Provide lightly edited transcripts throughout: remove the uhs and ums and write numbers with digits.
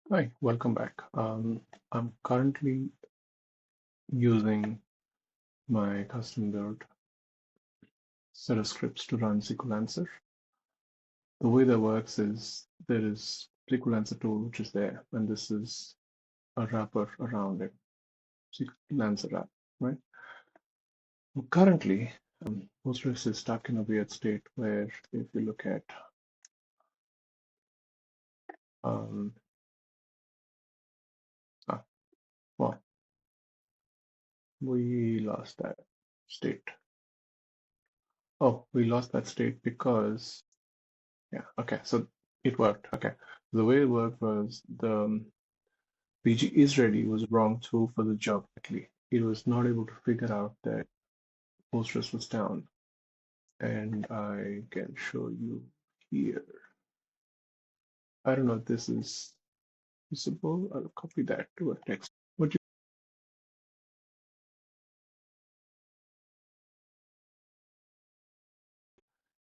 Hi, welcome back. I'm currently using my custom built set of scripts to run SQLancer. The way that works is there is SQLancer tool which is there, and this is a wrapper around it, lancerap, right? Currently, Postgres is stuck in a weird state where if you look at um, ah, well, we lost that state. Oh, we lost that state because yeah, okay, so it worked. Okay, the way it worked was the pg-isready was wrong tool for the job. Actually, it was not able to figure out that Postgres was down, and I can show you here. I don't know if this is visible. I'll copy that to a text. What you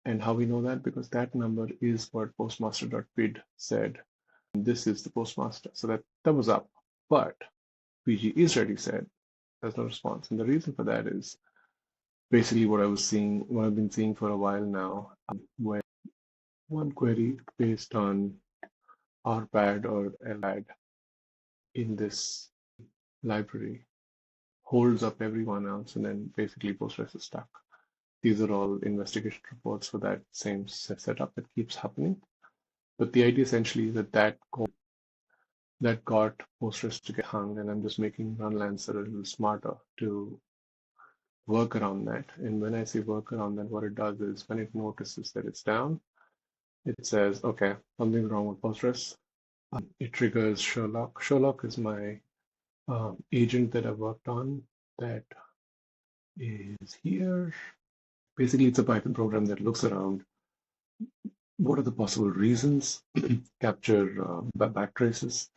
and how we know that? Because that number is what postmaster.pid said. And this is the postmaster, so that was up. But pg-isready said there's no response, and the reason for that is basically what I've been seeing for a while now, where one query based on rpad or lpad in this library holds up everyone else, and then basically Postgres is stuck. These are all investigation reports for that same setup that keeps happening. But the idea essentially is that got Postgres to get hung, and I'm just making Lancer a little smarter to work around that. And when I say work around that, what it does is when it notices that it's down, it says, okay, something's wrong with Postgres. It triggers Sherlock. Sherlock is my agent that I've worked on that is here. Basically, it's a Python program that looks around what are the possible reasons, capture backtraces.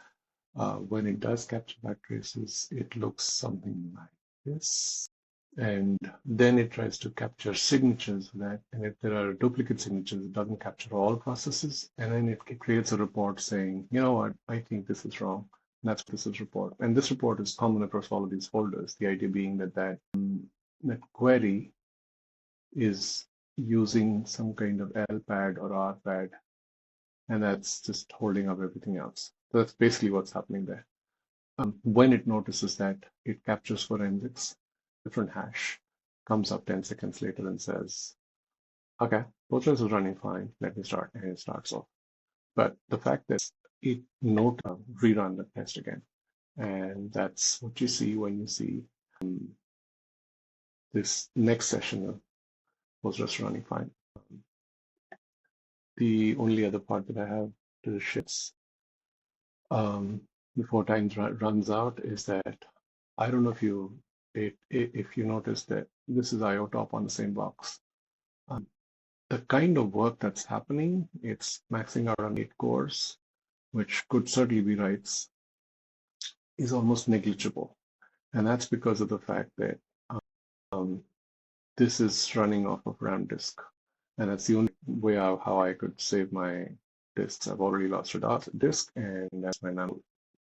When it does capture backtraces, it looks something like this. And then it tries to capture signatures of that. And if there are duplicate signatures, it doesn't capture all processes. And then it creates a report saying, you know what, I think this is wrong. And that's this is report. And this report is common across all of these folders. The idea being that query is using some kind of lpad or rpad, and that's just holding up everything else. So that's basically what's happening there. When it notices that, it captures forensics, different hash, comes up 10 seconds later and says, okay, Postgres is running fine, let me start, and it starts off. But the fact that it rerun the test again. And that's what you see when you see this next session of Postgres running fine. The only other part that I have to share before time runs out is that I don't know if you notice that this is IO top on the same box. The kind of work that's happening, it's maxing out on 8 cores, which could certainly be writes, is almost negligible. And that's because of the fact that this is running off of RAM disk. And that's the only way how I could save my disks. I've already lost a disk, and that's my now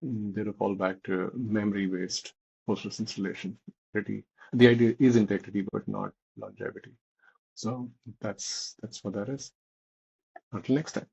they default back to memory-based Postgres installation. The idea is integrity, but not longevity. So that's what that is. Until next time.